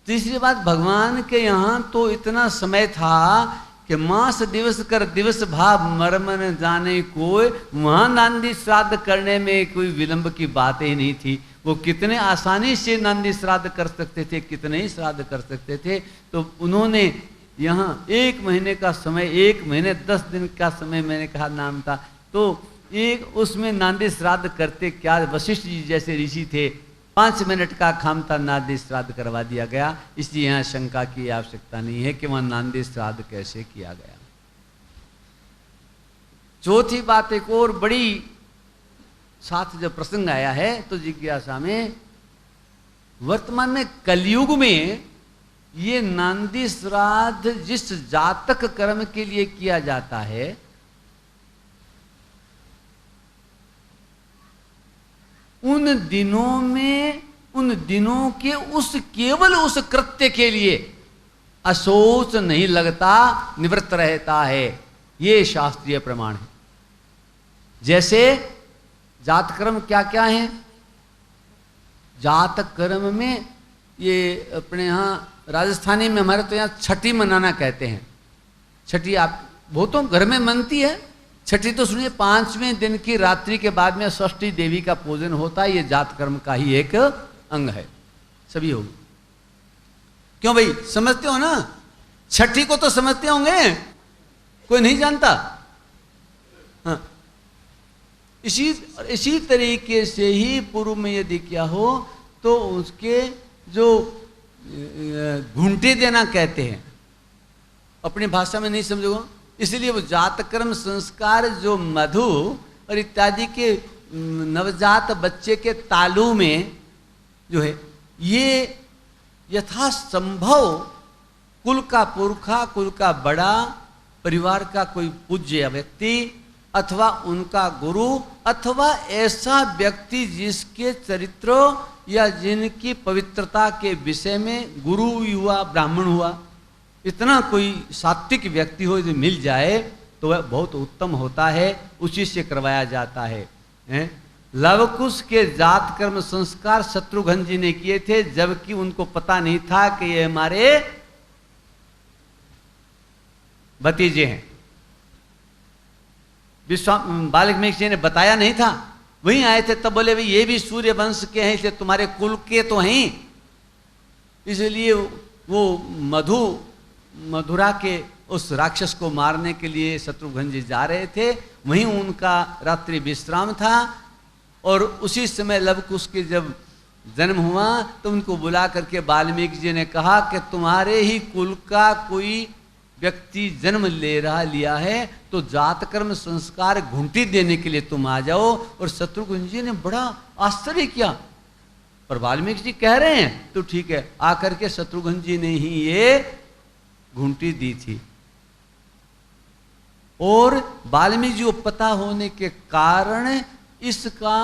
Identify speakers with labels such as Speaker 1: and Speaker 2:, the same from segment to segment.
Speaker 1: तीसरी बात, भगवान के यहाँ तो इतना समय था कि मास दिवस कर दिवस भाव मर्म न जाने कोई, वहाँ नांदी श्राद्ध करने में कोई विलंब की बात ही नहीं थी। वो कितने आसानी से नांदी श्राद्ध कर सकते थे, कितने ही श्राद्ध कर सकते थे। तो उन्होंने यहाँ 1 महीने का समय, 1 महीने 10 दिन का समय मैंने कहा नाम था, तो एक उसमें नांदी श्राद्ध करते क्या, वशिष्ठ जी जैसे ऋषि थे, 5 मिनट का काम था, नांदी श्राद्ध करवा दिया गया। इसलिए यहाँ शंका की आवश्यकता नहीं है कि वहाँ नांदी श्राद्ध कैसे किया गया। चौथी बात एक और बड़ी साथ जब प्रसंग आया है तो जिज्ञासा में, वर्तमान में कलयुग में ये नांदी श्राद्ध जिस जातक कर्म के लिए किया जाता है, उन दिनों में, उन दिनों के उस केवल उस कृत्य के लिए अशोच नहीं लगता, निवृत्त रहता है। ये शास्त्रीय प्रमाण है। जैसे जात कर्म क्या क्या है, जात कर्म में ये अपने यहाँ राजस्थानी में, हमारे तो यहाँ छठी मनाना कहते हैं। छठी आप बहुतों घर में मनती है। छठी तो सुनिए 5वें दिन की रात्रि के बाद में षष्ठी देवी का पूजन होता है। ये जात कर्म का ही एक अंग है। सभी होगी, क्यों भाई, समझते हो ना? छठी को तो समझते होंगे, कोई नहीं जानता? हाँ, इसी तरीके से ही पूर्व में यदि क्या हो तो उसके जो घूंटे देना कहते हैं, अपनी भाषा में नहीं समझोगे, इसलिए वो जात कर्म संस्कार जो मधु और इत्यादि के नवजात बच्चे के तालू में जो है, ये यथासंभव कुल का पुरखा, कुल का बड़ा, परिवार का कोई पूज्य व्यक्ति अथवा उनका गुरु अथवा ऐसा व्यक्ति जिसके चरित्र या जिनकी पवित्रता के विषय में गुरु हुआ, ब्राह्मण हुआ, इतना कोई सात्विक व्यक्ति हो जो मिल जाए तो वह बहुत उत्तम होता है। उसी से करवाया जाता है। लवकुश के जात कर्म संस्कार शत्रुघ्न जी ने किए थे, जबकि उनको पता नहीं था कि ये हमारे भतीजे हैं। वाल्मीकि जी ने बताया नहीं था, वहीं आए थे तब बोले भाई ये भी सूर्य वंश के हैं, इसलिए तुम्हारे कुल के तो हैं। इसलिए वो मधुरा के उस राक्षस को मारने के लिए शत्रुघ्न जी जा रहे थे। वहीं उनका रात्रि विश्राम था और उसी समय लवकुश के जब जन्म हुआ तो उनको बुला करके वाल्मीकि जी ने कहा कि तुम्हारे ही कुल का कोई व्यक्ति जन्म लिया है तो जात कर्म संस्कार घुंटी देने के लिए तुम आ जाओ। और शत्रुघ्न जी ने बड़ा आश्चर्य किया, पर वाल्मीकि जी कह रहे हैं तो ठीक है। आकर के शत्रुघ्न जी ने ही ये घुंटी दी थी। और वाल्मीकि जी को पता होने के कारण इसका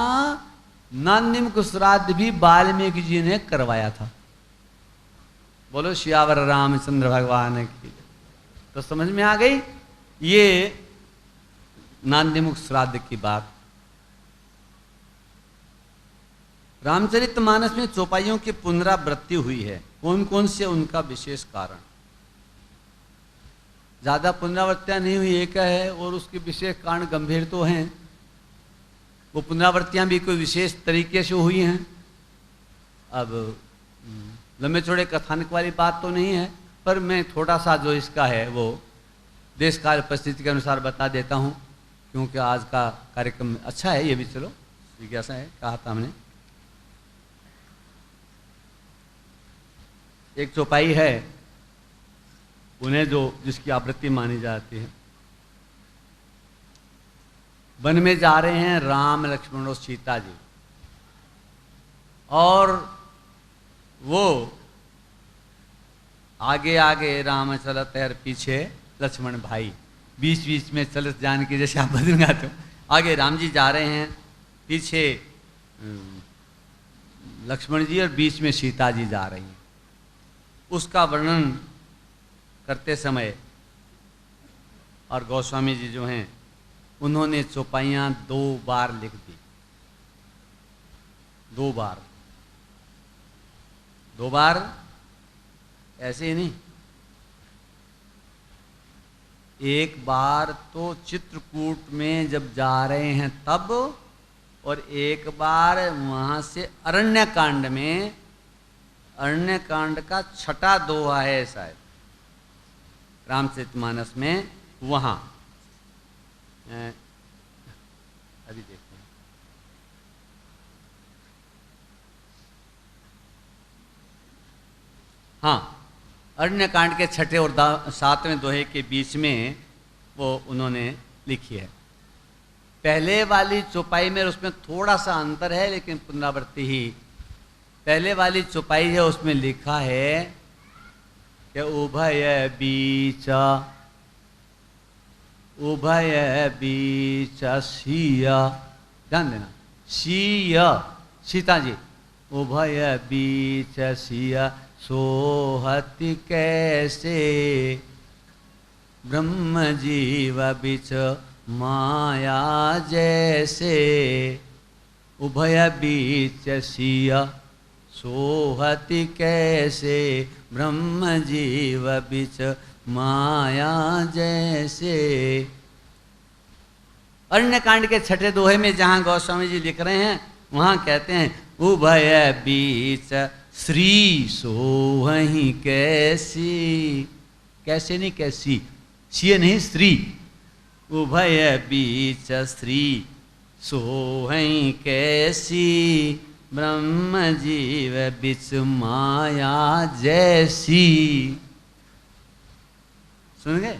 Speaker 1: नांदीमुख श्राद्ध भी वाल्मीकि जी ने करवाया था। बोलो सियावर रामचंद्र भगवान की। तो समझ में आ गई ये नांदीमुख श्राद्ध की बात। रामचरितमानस में चौपाइयों की पुनरावृत्ति हुई है। कौन कौन से, उनका विशेष कारण। ज्यादा पुनरावृत्तियां नहीं हुई, एक है, और उसके विशेष कारण गंभीर तो हैं। वो पुनरावृत्तियां भी कोई विशेष तरीके से हुई हैं। अब लंबे चौड़े कथानक वाली बात तो नहीं है, पर मैं थोड़ा सा जो इसका है वो देश काल परिस्थिति के अनुसार बता देता हूँ, क्योंकि आज का कार्यक्रम अच्छा है। ये भी चलो जिज्ञासा है, कहा था हमने। एक चौपाई है उन्हें जो जिसकी आवृत्ति मानी जाती है। वन में जा रहे हैं राम लक्ष्मण और सीता जी, और वो आगे आगे राम चलते और पीछे लक्ष्मण भाई, बीच बीच में चलत जान के, जैसे आप बदल गाते हो। आगे राम जी जा रहे हैं, पीछे लक्ष्मण जी और बीच में सीता जी जा रही हैं। उसका वर्णन करते समय और गोस्वामी जी जो हैं उन्होंने चौपाइयाँ 2 बार लिख दी। 2 बार ऐसे ही नहीं। एक बार तो चित्रकूट में जब जा रहे हैं तब, और एक बार वहां से अरण्य कांड में, अरण्य कांड का 6ठा दोहा है शायद रामचरितमानस में, वहां अभी देखते हैं। हाँ, अरण्य कांड के 6ठे और 7वें दोहे के बीच में वो उन्होंने लिखी है। पहले वाली चौपाई में उसमें थोड़ा सा अंतर है, लेकिन पुनरावृत्ति ही। पहले वाली चौपाई है, उसमें लिखा है कि उभय बीच, उभय बीच सिया, ध्यान देना, सिया सीता जी, उभय बीच सिया सोहति कैसे, ब्रह्म जीव बिच माया जैसे। उभय बीच सिया सोहति कैसे, ब्रह्म जीव बिच माया जैसे। अरण्य कांड के 6ठे दोहे में जहाँ गोस्वामी जी लिख रहे हैं, वहाँ कहते हैं उभय बीच श्री सोहहि कैसी, कैसे नहीं कैसी, सी नहीं श्री, उभय बीच श्री सोहहि कैसी, ब्रह्म जीव बिच माया जैसी। सुन गए?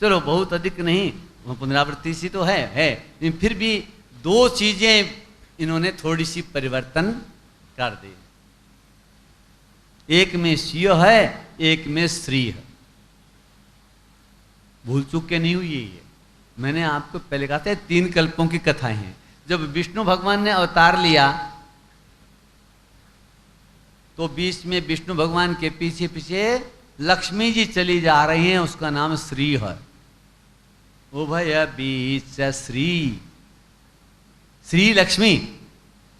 Speaker 1: चलो बहुत अधिक नहीं, पुनरावृत्ति सी तो है लेकिन फिर भी दो चीजें इन्होंने थोड़ी सी परिवर्तन कर दी। एक में सिय है, एक में श्री है। भूल चूक के नहीं हुई है। मैंने आपको पहले कहा था 3 कल्पों की कथाएं हैं। जब विष्णु भगवान ने अवतार लिया तो बीच में विष्णु भगवान के पीछे पीछे लक्ष्मी जी चली जा रही हैं, उसका नाम श्री है। उभय बीच श्री, श्री लक्ष्मी,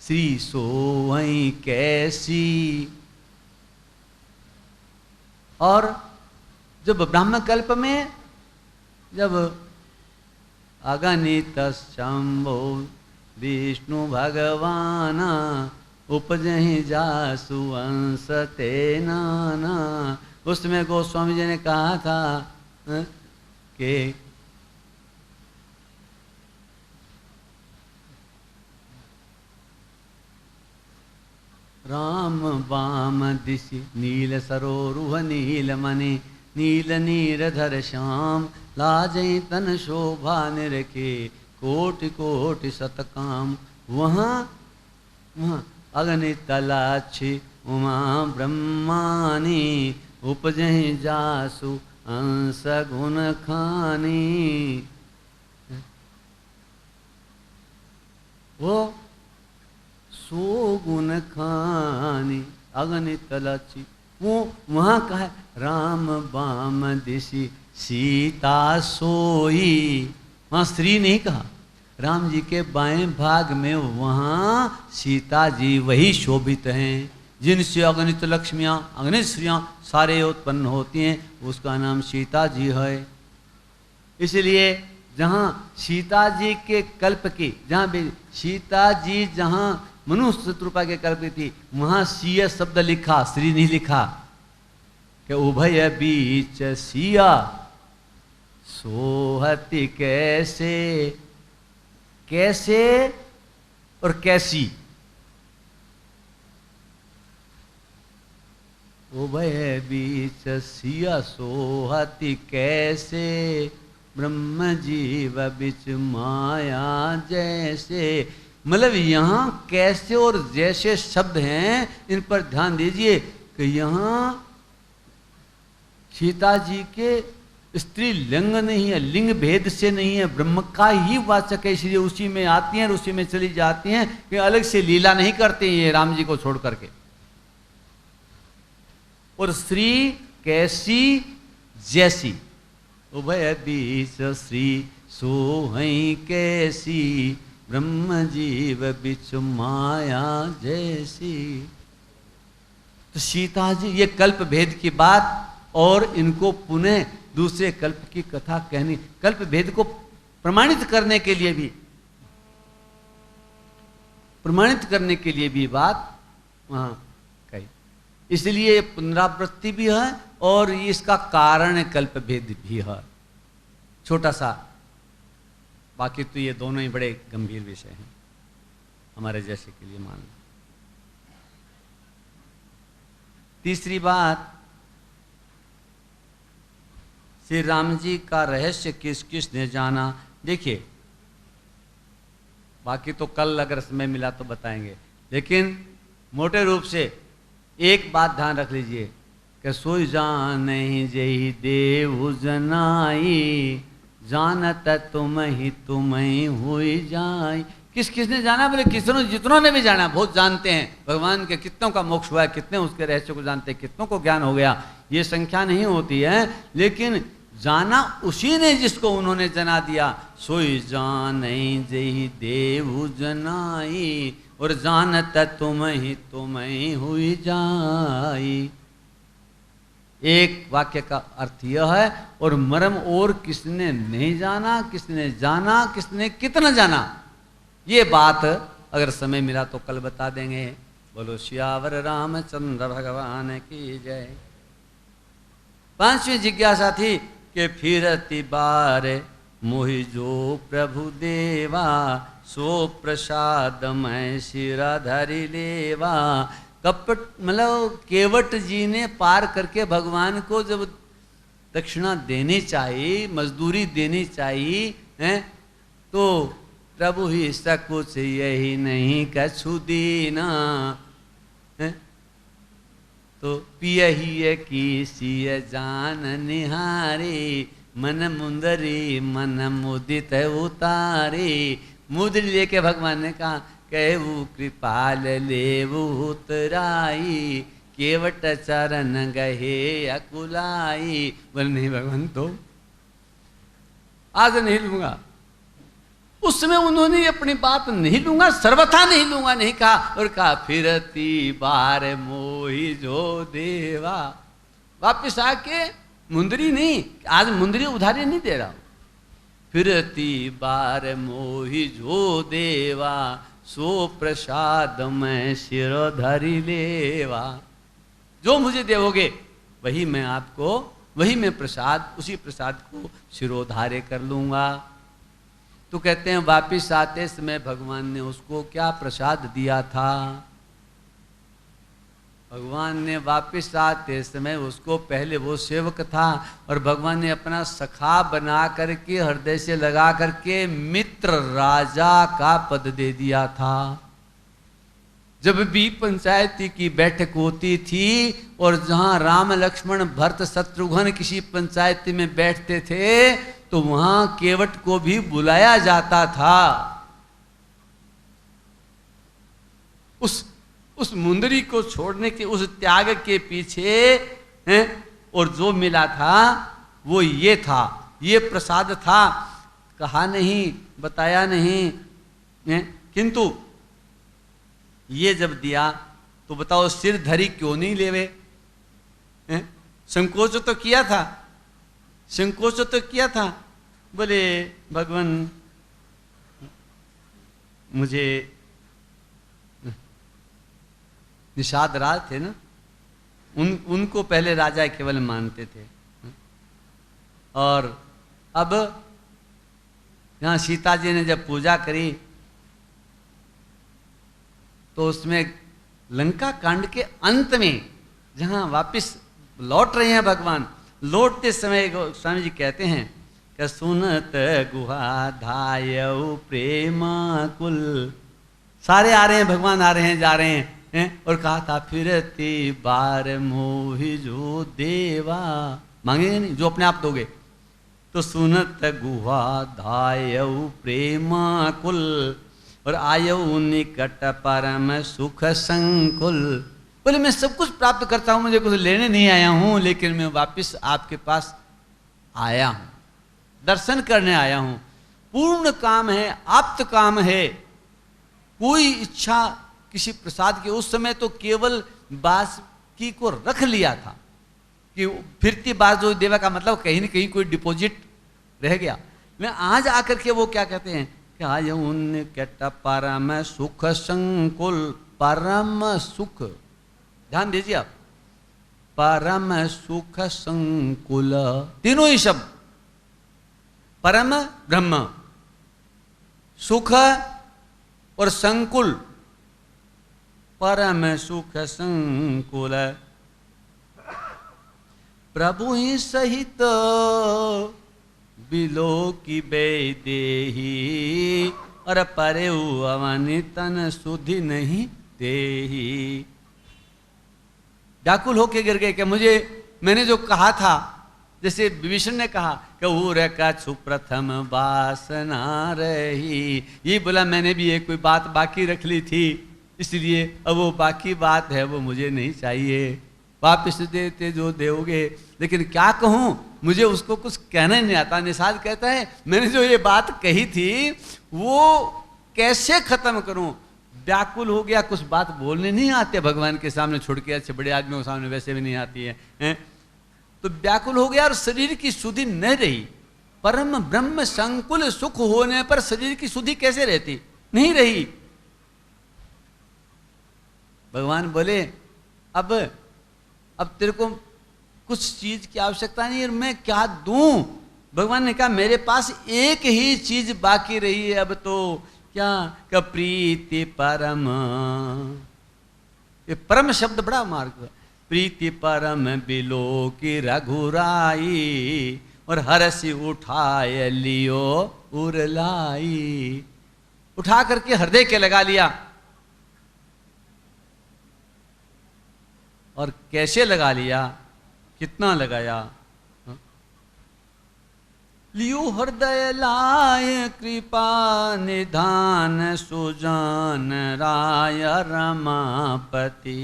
Speaker 1: श्री सोई कैसी। और जब ब्राह्मण कल्प में जब अगणित शंभो विष्णु भगवान उपजहि जासु अंश ते नाना, उसमें गोस्वामी जी ने कहा था कि राम वाम दिशि नील सरोरुह नील मणि, नील नीरधर श्याम लाजई तन शोभा निरखे, कोटि कोटि सतकाम। वहाँ अग्नि तलाछि उमा ब्रह्मानी, उपजहि जासु अंश गुण खानी। वो सो गुण खानी अग्नि तलाची, वो वहाँ का है राम बाम दिशि सीता सोई। वहाँ स्त्री नहीं कहा, राम जी के बाएं भाग में वहाँ सीता जी वही शोभित हैं जिनसे अगणित लक्ष्मियाँ, अगणित स्त्रियाँ सारे उत्पन्न होती हैं, उसका नाम सीता जी है। इसलिए जहाँ सीता जी के कल्प की, जहाँ भी सीता जी जहाँ मनुष्य शत्रुपा के कल्प की थी, वहाँ सिया शब्द लिखा, श्री नहीं लिखा। कि उभय बीच सिया सोहति कैसे, कैसे और कैसी। उभय बीच सिया सोहति कैसे, ब्रह्म जीव बिच माया जैसे। मतलब यहाँ कैसे और जैसे शब्द हैं, इन पर ध्यान दीजिए कि यहाँ सीता जी के स्त्री लिंग नहीं है, लिंग भेद से नहीं है, ब्रह्म का ही वाचक है, इसलिए उसी में आती हैं और उसी में चली जाती हैं, कि अलग से लीला नहीं करते ये राम जी को छोड़ करके। और स्त्री कैसी जैसी, उभय बीच श्री सोहई कैसी, ब्रह्म जीव बिच माया जैसी। तो सीता जी ये कल्प भेद की बात और इनको पुनः दूसरे कल्प की कथा कहनी, कल्प भेद को प्रमाणित करने के लिए भी बात वहां कही। इसलिए पुनरावृत्ति भी है और इसका कारण कल्प भेद भी है। छोटा सा, बाकी तो ये दोनों ही बड़े गंभीर विषय हैं हमारे जैसे के लिए मान लो। तीसरी बात, श्री राम जी का रहस्य किस किस ने जाना। देखिए, बाकी तो कल अगर समय मिला तो बताएंगे, लेकिन मोटे रूप से एक बात ध्यान रख लीजिए कि सोई जान जही देव जनाई, जानत तुम ही हुई जाई। किस किसने जाना? बोले किसनों, जितनों ने भी जाना, बहुत जानते हैं भगवान के, कितनों का मोक्ष हुआ है, कितने उसके रहस्य को जानते हैं, कितनों को ज्ञान हो गया, ये संख्या नहीं होती है। लेकिन जाना उसी ने जिसको उन्होंने जना दिया। सोई जान जही देव जनाई, और जानत तुम ही हुई जाई। एक वाक्य का अर्थ यह है, और मर्म और किसने नहीं जाना, किसने जाना, किसने कितना जाना, ये बात अगर समय मिला तो कल बता देंगे। बोलो सियावर रामचंद्र भगवान की जय। पांचवी जिज्ञासा थी कि फिरती बार मोहि जो प्रभु देवा, सो प्रसाद मैं सिरा धरि लेवा। कपट मतलब केवट जी ने पार करके भगवान को जब दक्षिणा देनी चाहिए, मजदूरी देनी चाहिए, हैं, तो प्रभु ही सकुच यही नहीं कछु दीना, है? तो पियही की सिय जान निहारी, मन मुंदरी मन मुदित उतारी। मुद्री लेके भगवान ने कहा, कहू कृपाल लेवु उतराई, केवट चरण गहे अकुलाई। बोले नहीं भगवान, तो आज नहीं लूंगा। उस समय उन्होंने अपनी बात नहीं लूंगा, सर्वथा नहीं लूंगा नहीं कहा, और कहा फिरती बार मोही जो देवा। वापिस आके मुंदरी नहीं, आज मुंदरी उधारी नहीं दे रहा हूं। फिरती बार मोही जो देवा, सो प्रसाद मैं सिरो धरि लेवा। जो मुझे देवोगे वही मैं आपको, वही मैं प्रसाद, उसी प्रसाद को सिरोधार्य कर लूंगा। तो कहते हैं वापिस आते समय भगवान ने उसको क्या प्रसाद दिया था? भगवान ने वापिस आते समय उसको, पहले वो सेवक था और भगवान ने अपना सखा बना करके हृदय से लगा करके मित्र राजा का पद दे दिया था। जब भी पंचायती की बैठक होती थी और जहां राम लक्ष्मण भरत शत्रुघ्न किसी पंचायती में बैठते थे, तो वहां केवट को भी बुलाया जाता था। उस मुंदरी को छोड़ने के, उस त्याग के पीछे हैं, और जो मिला था वो ये था, ये प्रसाद था। कहा नहीं, बताया नहीं है? किंतु ये जब दिया तो बताओ सिर धरी क्यों नहीं लेवे? संकोच तो किया था, संकोच तो किया था। बोले भगवान मुझे, निषाद राज थे ना, उनको पहले राजा केवल मानते थे, और अब यहाँ सीता जी ने जब पूजा करी तो उसमें लंका कांड के अंत में जहाँ वापिस लौट रहे हैं भगवान, लौटते समय स्वामी जी कहते हैं कि सुनत गुहा धायउ प्रेमा कुल। सारे आ रहे हैं, भगवान आ रहे हैं, जा रहे हैं, और कहा था फिरती बार मोहि जो देवा। मांगेंगे नहीं, जो अपने आप दोगे। तो सुनत गुहा धायउ प्रेमा कुल, और आयु निकट परम सुख संकुल। बोले मैं सब कुछ प्राप्त करता हूं, मुझे कुछ लेने नहीं आया हूं, लेकिन मैं वापिस आपके पास आया हूं, दर्शन करने आया हूं। पूर्ण काम है, आप्त काम है, कोई इच्छा किसी प्रसाद की। उस समय तो केवल की को रख लिया था कि फिरती बाजू देवा का मतलब कहीं न कहीं कोई डिपॉजिट रह गया। लेकिन आज आकर के वो क्या कहते हैं कि आज उनके परम सुख संकुल, परम सुख, ध्यान दीजिए आप, परम सुख संकुल, तीनों ही शब्द, परम ब्रह्म, सुख और संकुल, परम सुख संकुल, प्रभु ही सहित बिलो की बेदेही, और परे अवनि तन सुधि नहीं देही। व्याकुल होके गिर गए कि मैंने जो कहा था, जैसे विभीषण ने कहा कि उर का सुप्रथम वासना रही, ये बोला मैंने भी एक कोई बात बाकी रख ली थी, इसलिए अब वो बाकी बात है वो मुझे नहीं चाहिए, वापिस देते जो दोगे। लेकिन क्या कहूँ, मुझे उसको कुछ कहना ही नहीं आता। निषाद कहता है मैंने जो ये बात कही थी वो कैसे खत्म करूं, व्याकुल हो गया, कुछ बात बोलने नहीं आते भगवान के सामने, छोड़ के अच्छे बड़े आदमियों के सामने वैसे भी नहीं आती है। तो व्याकुल हो गया और शरीर की सुधि न रही। परम ब्रह्म संकुल सुख होने पर शरीर की सुधि कैसे रहती, नहीं रही। भगवान बोले अब तेरे को कुछ चीज की आवश्यकता नहीं है, मैं क्या दूं। भगवान ने कहा मेरे पास एक ही चीज बाकी रही है अब तो, क्या का प्रीति परम, ये परम शब्द बड़ा मार्ग, प्रीति परम बिलो की रघुराई, और हरसी उठाए लियो उरलाई, उठा करके हृदय के लगा लिया। और कैसे लगा लिया, कितना लगाया, लियो हृदय लाय कृपा निधान सुजान राय रमापति,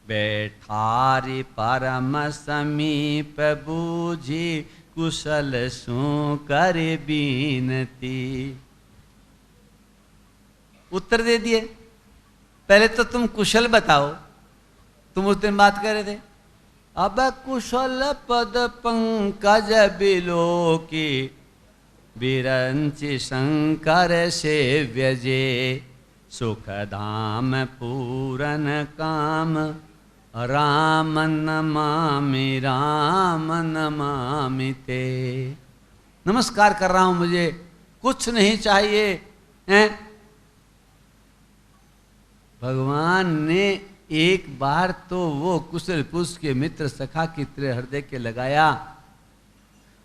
Speaker 1: बैठारी परम समीप बूझी कुशल सु कर बीनती। उत्तर दे दिए, पहले तो तुम कुशल बताओ, तुम उस दिन बात कर रहे थे, अब कुशल पद पंकज बिलो की, बिरंचि शंकर से व्यजे, सुख धाम पूरन काम, राम नमामि ते। नमस्कार कर रहा हूं, मुझे कुछ नहीं चाहिए हैं। भगवान ने एक बार तो वो कुशल पुरुष के मित्र सखा की तरह हृदय के लगाया,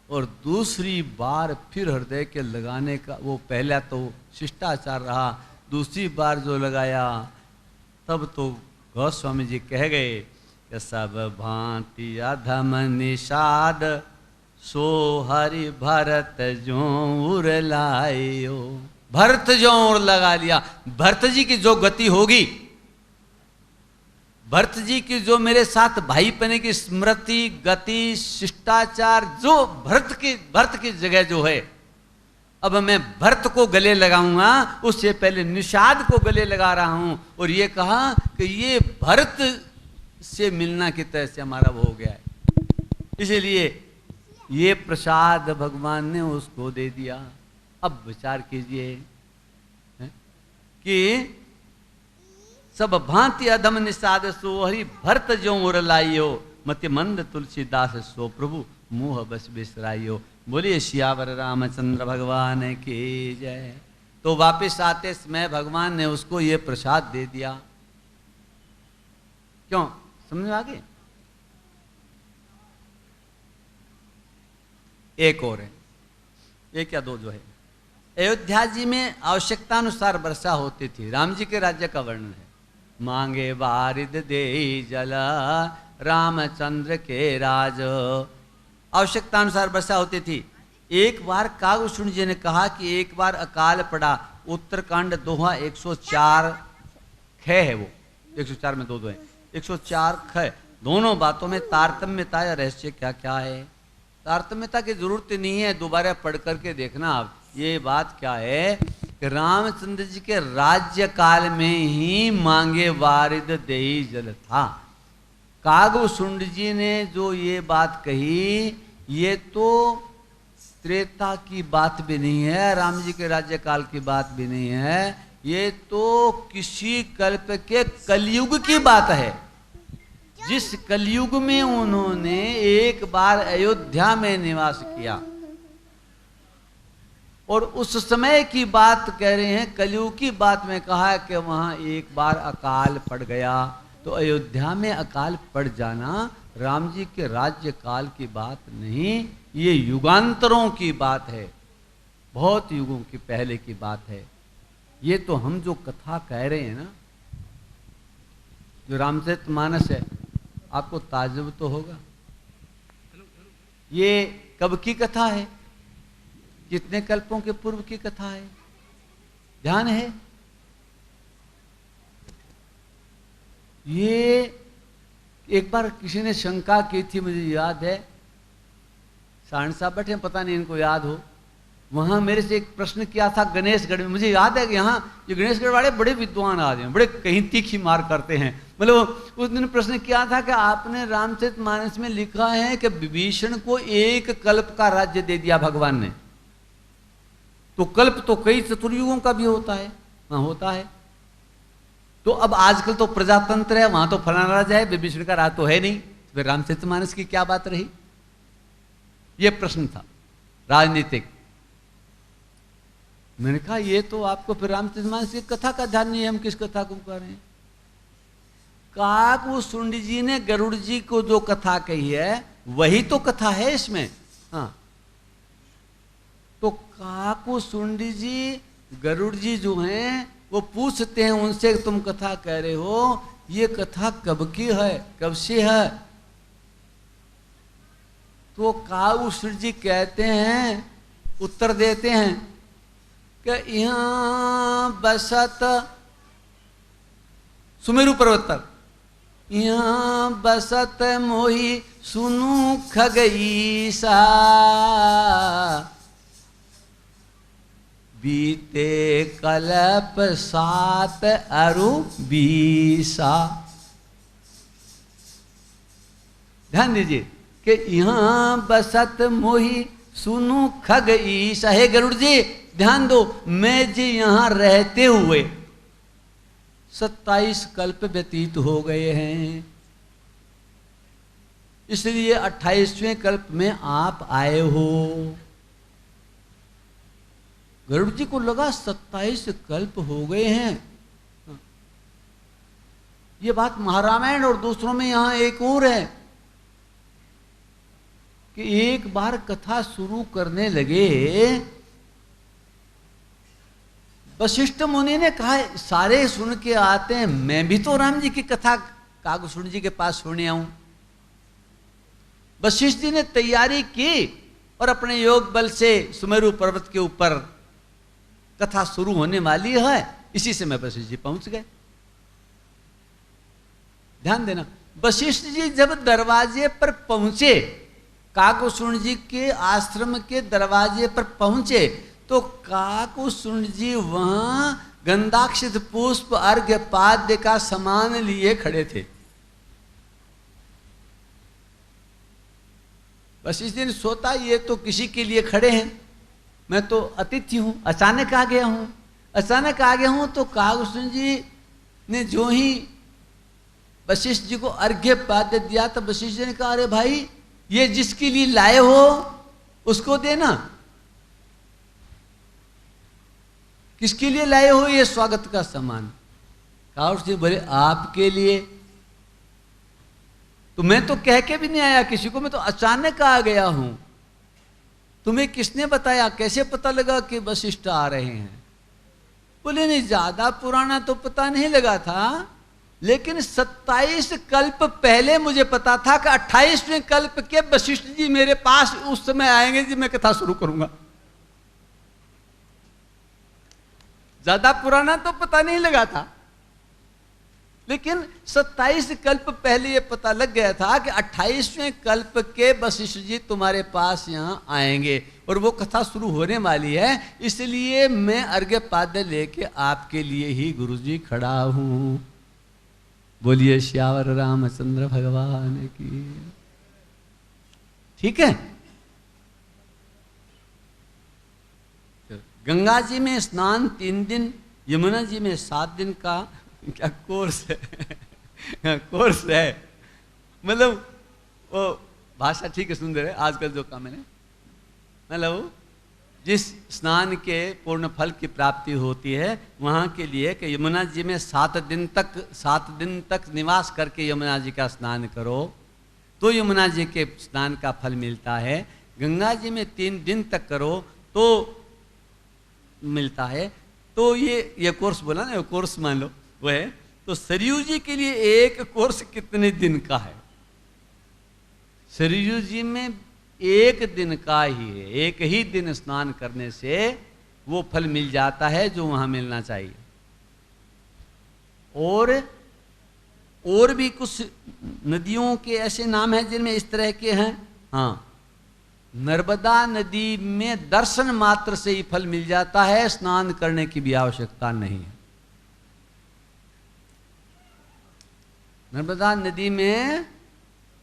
Speaker 1: और दूसरी बार फिर हृदय के लगाने का, वो पहला तो शिष्टाचार रहा, दूसरी बार जो लगाया तब तो गोस्वामी जी कह गए कि सब भांति अधम निषाद, सो हरि भरत जो उर लायो। भरत जो उर लगा लिया, भरत जी की जो गति होगी, भरत जी की जो मेरे साथ भाईपने की स्मृति, गति, शिष्टाचार, जो भरत की जगह जो है, अब मैं भरत को गले लगाऊंगा, उससे पहले निषाद को गले लगा रहा हूं। और ये कहा कि ये भरत से मिलना की तरह से हमारा वो हो गया है, इसीलिए ये प्रसाद भगवान ने उसको दे दिया। अब विचार कीजिए कि सब भांति अधम निषाद सो हरि भरत जो उर लाइयो, मति मंद तुलसीदास सो प्रभु मुह बस बिसराइयो। बोलिए सियावर रामचंद्र भगवान की जय। तो वापस आते समय भगवान ने उसको ये प्रसाद दे दिया। क्यों, समझ में आ गए? एक और है, एक या दो जो है। अयोध्या जी में आवश्यकता अनुसार वर्षा होती थी। राम जी के राज्य का वर्णन है। मांगे बारिद दे जला रामचंद्र के राज, आवश्यकता अनुसार वर्षा होती थी। एक बार कागभूषण जी ने कहा कि एक बार अकाल पड़ा। उत्तरकांड दोहा 104 ख है, वो 104 में दो है, 104 ख। दोनों बातों में तारतम्यता या रहस्य क्या क्या है। तारतम्यता की जरूरत नहीं है, दोबारा पढ़ करके देखना आप। ये बात क्या है कि रामचंद्र जी के राज्य काल में ही मांगे वारिद देई जल था। कागभूषुंड जी ने जो ये बात कही, ये तो त्रेता की बात भी नहीं है, राम जी के राज्यकाल की बात भी नहीं है, ये तो किसी कल्प के कलयुग की बात है। जिस कलयुग में उन्होंने एक बार अयोध्या में निवास किया और उस समय की बात कह रहे हैं, कलयुग की बात में कहा कि वहां एक बार अकाल पड़ गया। तो अयोध्या में अकाल पड़ जाना राम जी के राज्य काल की बात नहीं, ये युगांतरों की बात है, बहुत युगों की पहले की बात है। ये तो हम जो कथा कह रहे हैं ना, जो रामचरितमानस है, आपको ताज्जुब तो होगा, ये कब की कथा है, कितने कल्पों के पूर्व की कथा है, ध्यान है? ये एक बार किसी ने शंका की थी, मुझे याद है, सारण साहब बैठे, पता नहीं इनको याद हो, वहां मेरे से एक प्रश्न किया था गणेशगढ़ में। मुझे याद है कि यहाँ ये गणेशगढ़ वाले बड़े विद्वान आदमी हैं, बड़े कहीं तीखी मार करते हैं। मतलब उस दिन प्रश्न किया था कि आपने रामचरितमानस में लिखा है कि विभीषण को एक कल्प का राज्य दे दिया भगवान ने, तो कल्प तो कई चतुर्युगों का भी होता है, वहां होता है। तो अब आजकल तो प्रजातंत्र है, वहां तो फलाना राजा है, विभीषण का राज तो है नहीं, फिर रामचरितमानस की क्या बात रही? ये प्रश्न था राजनीतिक। मैंने कहा ये तो आपको फिर रामचरितमानस की कथा का ध्यान नहीं है, हम किस कथा को कर रहे हैं? काकभूषुंड जी ने गरुड़ जी को जो कथा कही है वही तो कथा है इसमें। हाँ, तो काकभूषुंड जी, गरुड़ जी जो हैं वो पूछते हैं उनसे, तुम कथा कह रहे हो, ये कथा कब की है, कब से है? तो काकभूषुंड जी कहते हैं, उत्तर देते हैं कि यहाँ बसत, सुमेरु पर्वत पर, यहाँ बसत मोही सुनु खगईसा, बीते कल्प 7 अरु 20। ध्यान दीजिए कि यहाँ बसत मोही सुनु खगईसा। हे गरुड़ जी ध्यान दो, मैं जी यहाँ रहते हुए 27 कल्प व्यतीत हो गए हैं, इसलिए 28वें कल्प में आप आए हो। गरुड़ जी को लगा 27 कल्प हो गए हैं। ये बात महारामायण और दूसरों में यहां एक और है कि एक बार कथा शुरू करने लगे, वशिष्ठ मुनि ने कहा सारे सुन के आते हैं, मैं भी तो राम जी की कथा काकभूषुंड जी के पास सुने आऊं। वशिष्ठ जी ने तैयारी की और अपने योग बल से सुमेरु पर्वत के ऊपर कथा शुरू होने वाली है, इसी से मैं वशिष्ठ जी पहुंच गए। ध्यान देना, वशिष्ठ जी जब दरवाजे पर पहुंचे, काकभूषुंड जी के आश्रम के दरवाजे पर पहुंचे, तो काकभूषुंड जी वहां गंधाक्षत पुष्प अर्घ्य पाद्य का सामान लिए खड़े थे। वशिष्ठ जी ने सोचा ये तो किसी के लिए खड़े हैं, मैं तो अतिथि हूं, अचानक आ गया हूं। अचानक आ गया हूं तो काकभूषुंड जी ने जो ही वशिष्ठ जी को अर्घ्य पाद्य दिया, तो वशिष्ठ जी ने कहा अरे भाई ये जिसके लिए लाए हो उसको देना। किसके लिए लाए हो ये स्वागत का सामान? काकभूषुंड जी बोले आपके लिए। तो मैं तो कह के भी नहीं आया किसी को, मैं तो अचानक आ गया हूं। तुम्हें किसने बताया, कैसे पता लगा कि वशिष्ठ आ रहे हैं? बोले नहीं, ज्यादा पुराना तो पता नहीं लगा था, लेकिन 27 कल्प पहले मुझे पता था कि 28वें कल्प के वशिष्ठ जी मेरे पास उस समय आएंगे जी, मैं कथा शुरू करूंगा। ज्यादा पुराना तो पता नहीं लगा था, लेकिन 27 कल्प पहले ये पता लग गया था कि 28वें कल्प के वशिष्ठ जी तुम्हारे पास यहां आएंगे और वो कथा शुरू होने वाली है, इसलिए मैं अर्घ्य पाद्य लेके आपके लिए ही गुरुजी खड़ा हूं। बोलिए श्यावर रामचंद्र भगवान की। ठीक है, गंगा जी में स्नान 3 दिन, यमुना जी में 7 दिन का क्या कोर्स है कोर्स है। मतलब वो भाषा ठीक है, सुंदर है आजकल जो काम है, मतलब जिस स्नान के पूर्ण फल की प्राप्ति होती है वहाँ के लिए कि यमुना जी में 7 दिन तक निवास करके यमुना जी का स्नान करो तो यमुना जी के स्नान का फल मिलता है। गंगा जी में 3 दिन तक करो तो मिलता है। तो ये कोर्स बोला ना, ये कोर्स मान लो वो है। तो सरयू जी के लिए एक कोर्स कितने दिन का है? सरयू जी में 1 दिन का ही है, 1 ही दिन स्नान करने से वो फल मिल जाता है जो वहां मिलना चाहिए। और भी कुछ नदियों के ऐसे नाम हैं जिनमें इस तरह के हैं। हाँ, नर्मदा नदी में दर्शन मात्र से ही फल मिल जाता है, स्नान करने की भी आवश्यकता नहीं है। नर्मदा नदी में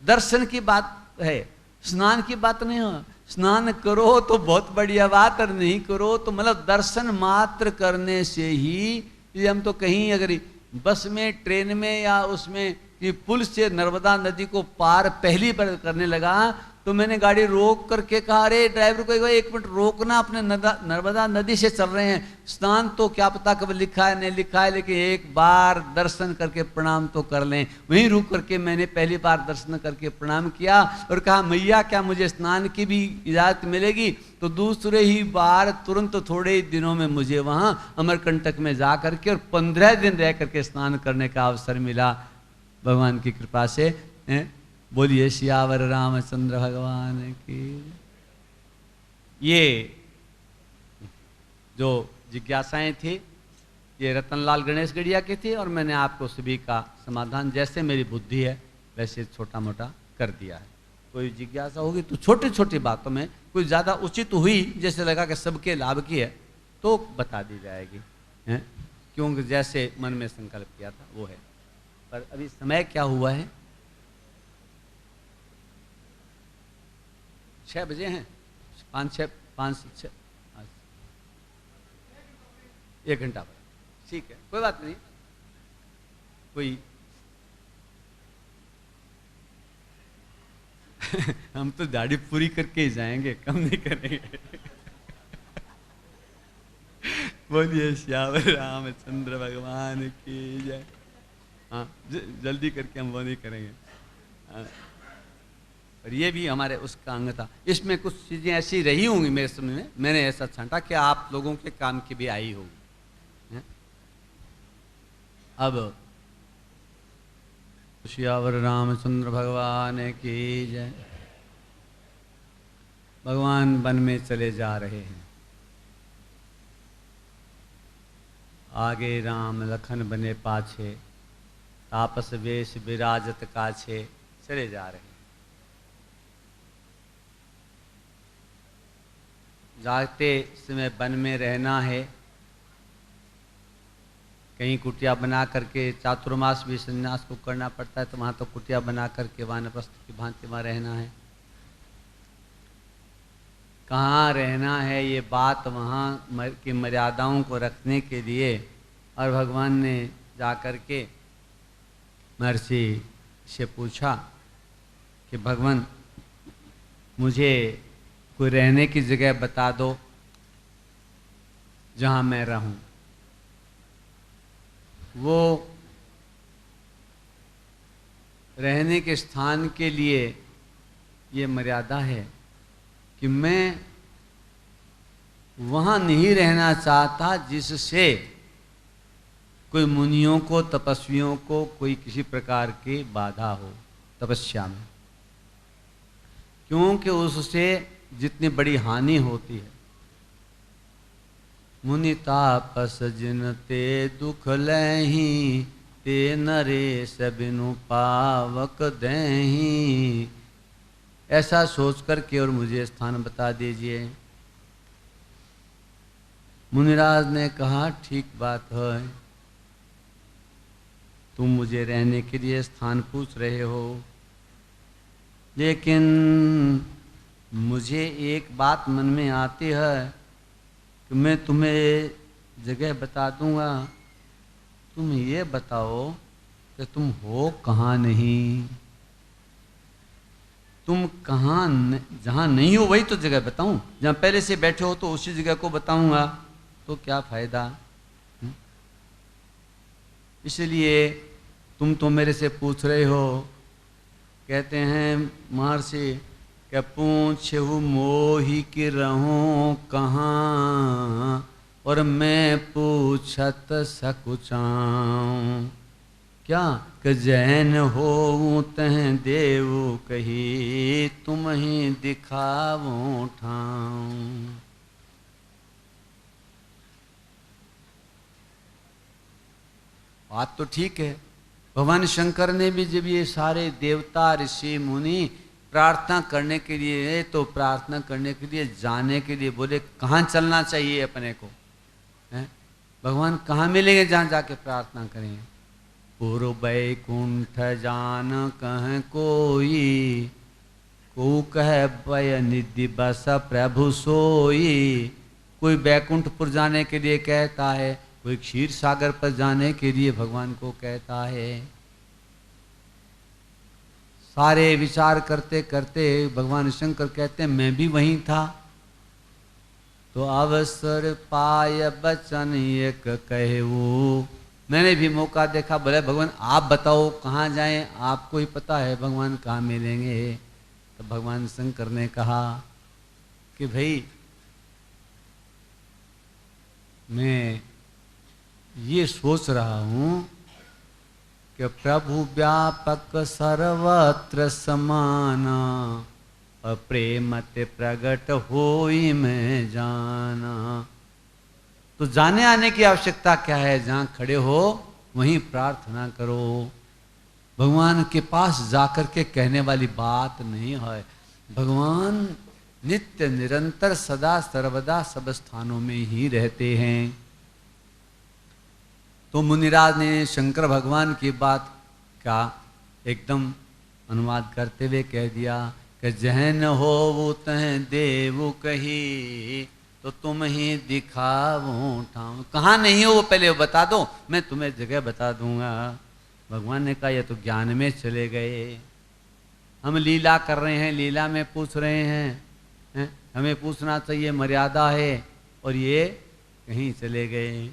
Speaker 1: दर्शन की बात है, स्नान की बात नहीं हो। स्नान करो तो बहुत बढ़िया बात, और नहीं करो तो मतलब दर्शन मात्र करने से ही। ये हम तो कहीं अगर बस में, ट्रेन में या उसमें कि पुल से नर्मदा नदी को पार पहली बार करने लगा तो मैंने गाड़ी रोक करके कहा, अरे ड्राइवर को 1 मिनट रोकना, अपने नर्मदा नदी से चल रहे हैं, स्नान तो क्या पता कब लिखा है नहीं लिखा है, लेकिन एक बार दर्शन करके प्रणाम तो कर लें। वहीं रुक करके मैंने पहली बार दर्शन करके प्रणाम किया और कहा, मैया क्या मुझे स्नान की भी इजाज़त मिलेगी? तो दूसरे ही बार तुरंत थोड़े ही दिनों में मुझे वहाँ अमरकंटक में जा करके और 15 दिन रह करके स्नान करने का अवसर मिला भगवान की कृपा से। बोलिए सियावर रामचंद्र भगवान की। ये जो जिज्ञासाएं थी ये रतनलाल गणेश गढ़िया की थी, और मैंने आपको सभी का समाधान जैसे मेरी बुद्धि है वैसे छोटा मोटा कर दिया है। कोई जिज्ञासा होगी तो छोटी छोटी बातों में, कोई ज़्यादा उचित हुई जैसे लगा कि सबके लाभ की है तो बता दी जाएगी, हैं? क्योंकि जैसे मन में संकल्प किया था वो है। पर अभी समय क्या हुआ है? 6 बजे हैं, 5 से 6, 1 घंटा पर। ठीक है, कोई बात नहीं। कोई हम तो दाढ़ी पूरी करके ही जाएंगे, कम नहीं करेंगे। बोलिए श्यावर रामचंद्र भगवान की जय। हाँ, जल्दी करके हम वो नहीं करेंगे। हाँ, और ये भी हमारे उसका अंग था। इसमें कुछ चीज़ें ऐसी रही होंगी मेरे समझ में, मैंने ऐसा छांटा कि आप लोगों के काम की भी आई होगी। अब श्यावर रामचंद्र भगवान की जय। भगवान वन में चले जा रहे हैं, आगे राम लखन बने पाछे, तापस वेश विराजत काछे, चले जा रहे हैं। जाते समय वन में रहना है, कहीं कुटिया बना करके, चातुर्मास भी संन्यास को करना पड़ता है तो वहाँ तो कुटिया बना करके वानप्रस्थ की भांति वहाँ रहना है। कहाँ रहना है ये बात वहाँ की मर्यादाओं को रखने के लिए, और भगवान ने जा कर के महर्षि से पूछा कि भगवान मुझे कोई रहने की जगह बता दो जहाँ मैं रहूं। वो रहने के स्थान के लिए ये मर्यादा है कि मैं वहाँ नहीं रहना चाहता जिससे कोई मुनियों को, तपस्वियों को कोई किसी प्रकार की बाधा हो तपस्या में, क्योंकि उससे जितनी बड़ी हानि होती है। मुनि तापस जिन ते दुख लही, ते नरेश बिनु पावक देही। ऐसा सोच कर के और मुझे स्थान बता दीजिए। मुनिराज ने कहा ठीक बात है, तुम मुझे रहने के लिए स्थान पूछ रहे हो, लेकिन मुझे एक बात मन में आती है कि मैं तुम्हें जगह बता दूंगा, तुम ये बताओ कि तुम हो कहाँ नहीं, तुम कहाँ जहाँ नहीं हो वही तो जगह बताऊं, जहाँ पहले से बैठे हो तो उसी जगह को बताऊंगा तो क्या फायदा। इसलिए तुम तो मेरे से पूछ रहे हो, कहते हैं महर्षि कि पूछहु मोहि कि रहूं कहाँ, और मैं पूछत सकुचाऊं, क्या कि जैन हो तह देव कही, तुम ही दिखावो ठाऊं। बात तो ठीक है, भगवान शंकर ने भी जब ये सारे देवता ऋषि मुनि प्रार्थना करने के लिए, तो प्रार्थना करने के लिए जाने के लिए बोले कहाँ चलना चाहिए अपने को, है? भगवान कहाँ मिलेंगे जहाँ जाके प्रार्थना करेंगे। पूर्व बैकुंठ जान कह कोई, को कह बय निधि बस प्रभु सोई। कोई बैकुंठपुर जाने के लिए कहता है, कोई क्षीर सागर पर जाने के लिए भगवान को कहता है। सारे विचार करते करते भगवान शंकर कहते हैं मैं भी वहीं था, तो अवसर पाय बचन एक कहूँ, मैंने भी मौका देखा, बोले भगवान आप बताओ कहाँ जाएं, आपको ही पता है भगवान कहाँ मिलेंगे। तो भगवान शंकर ने कहा कि भाई मैं ये सोच रहा हूँ कि प्रभु व्यापक सर्वत्र समाना, प्रेमते प्रगट होई मैं जाना। तो जाने आने की आवश्यकता क्या है, जहाँ खड़े हो वहीं प्रार्थना करो। भगवान के पास जाकर के कहने वाली बात नहीं है। भगवान नित्य निरंतर सदा सर्वदा सब स्थानों में ही रहते हैं। तो मुनिराज ने शंकर भगवान की बात का एकदम अनुवाद करते हुए कह दिया कि जहन हो वो तह देव कही, तो तुम ही दिखाओ ठाऊं। कहाँ नहीं हो वो पहले बता दो, मैं तुम्हें जगह बता दूंगा। भगवान ने कहा ये तो ज्ञान में चले गए, हम लीला कर रहे हैं, लीला में पूछ रहे हैं, हमें पूछना चाहिए, मर्यादा है, और ये कहीं चले गए।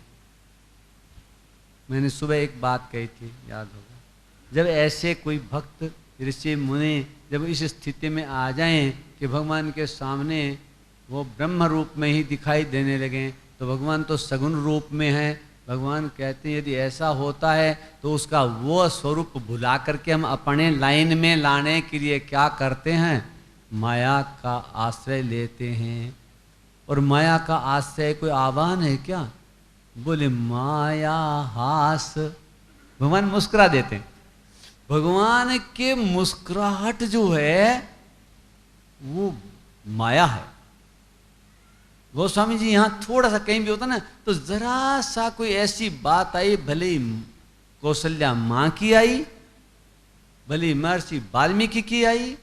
Speaker 1: मैंने सुबह एक बात कही थी, याद होगा, जब ऐसे कोई भक्त ऋषि मुनि जब इस स्थिति में आ जाएं कि भगवान के सामने वो ब्रह्म रूप में ही दिखाई देने लगे, तो भगवान तो सगुण रूप में है। भगवान कहते हैं यदि ऐसा होता है तो उसका वो स्वरूप भुला करके हम अपने लाइन में लाने के लिए क्या करते हैं, माया का आश्रय लेते हैं। और माया का आश्रय कोई आह्वान है क्या? बोले माया हास, भगवान मुस्कुरा देते हैं। भगवान के मुस्कुराहट जो है वो माया है। गोस्वामी जी यहाँ थोड़ा सा कहीं भी होता ना तो जरा सा कोई ऐसी बात आई, भले ही कौशल्या माँ की आई, भले ही महर्षि वाल्मीकि की आई,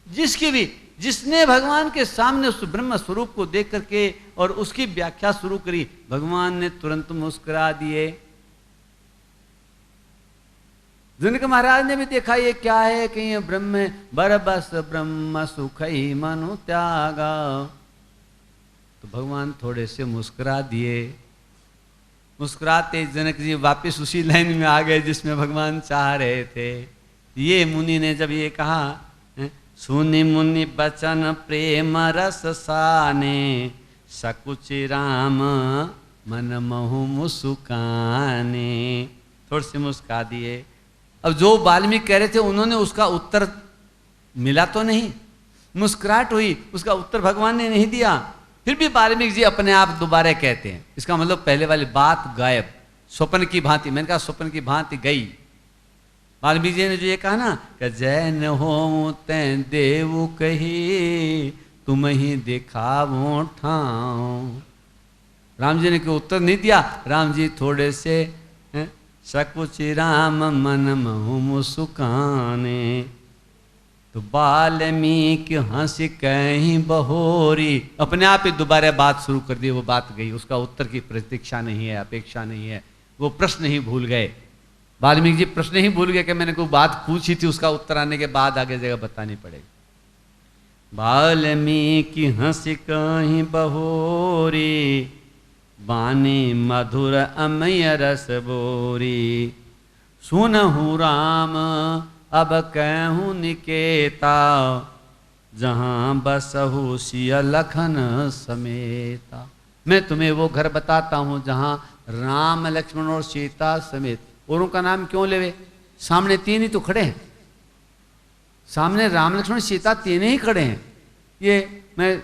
Speaker 1: जिसकी भी, जिसने भगवान के सामने उस ब्रह्म स्वरूप को देख करके और उसकी व्याख्या शुरू करी, भगवान ने तुरंत मुस्कुरा दिए। जनक महाराज ने भी देखा ये क्या है कि ये ब्रह्म बरबस ब्रह्म सुख ही मनु त्यागा, तो भगवान थोड़े से मुस्कुरा दिए। मुस्कुराते जनक जी वापस उसी लाइन में आ गए जिसमें भगवान चाह रहे थे। ये मुनि ने जब ये कहा, सुनि मुनि बचन प्रेम रस साने, सकुचि राम मन महु मुस्काने, थोड़े से मुस्का दिए। अब जो वाल्मीकि कह रहे थे उन्होंने उसका उत्तर मिला तो नहीं, मुस्कुराहट हुई, उसका उत्तर भगवान ने नहीं दिया। फिर भी वाल्मीकि जी अपने आप दोबारा कहते हैं, इसका मतलब पहले वाली बात गायब, स्वप्न की भांति। मैंने कहा स्वप्न की भांति गई। वाल्मीकि जी ने जो ये कहा ना कि जैन हो तैं देव कही, तुम ही दिखावो ठाऊं, राम जी ने कोई उत्तर नहीं दिया। राम जी थोड़े से सकुचि राम मन महु मुस्काने। तो वाल्मीकि हंस कहीं बहोरी, अपने आप ही दोबारा बात शुरू कर दी। वो बात गई, उसका उत्तर की प्रतीक्षा नहीं है, अपेक्षा नहीं है, वो प्रश्न ही भूल गए। वाल्मीकि जी प्रश्न ही भूल गए कि मैंने कोई बात पूछी थी, उसका उत्तर आने के बाद आगे जगह बतानी पड़ेगी। वाल्मीकि हंस कहीं बहोरी, वाणी मधुर अमय रस बोरी। सुनहु राम अब कहूँ निकेता, जहाँ बसहु सिय लखन समेता। मैं तुम्हें वो घर बताता हूँ जहाँ राम लक्ष्मण और सीता समेत। औरों का नाम क्यों लेवे, सामने तीन ही तो खड़े हैं, सामने राम लक्ष्मण सीता तीन ही खड़े हैं। ये मैं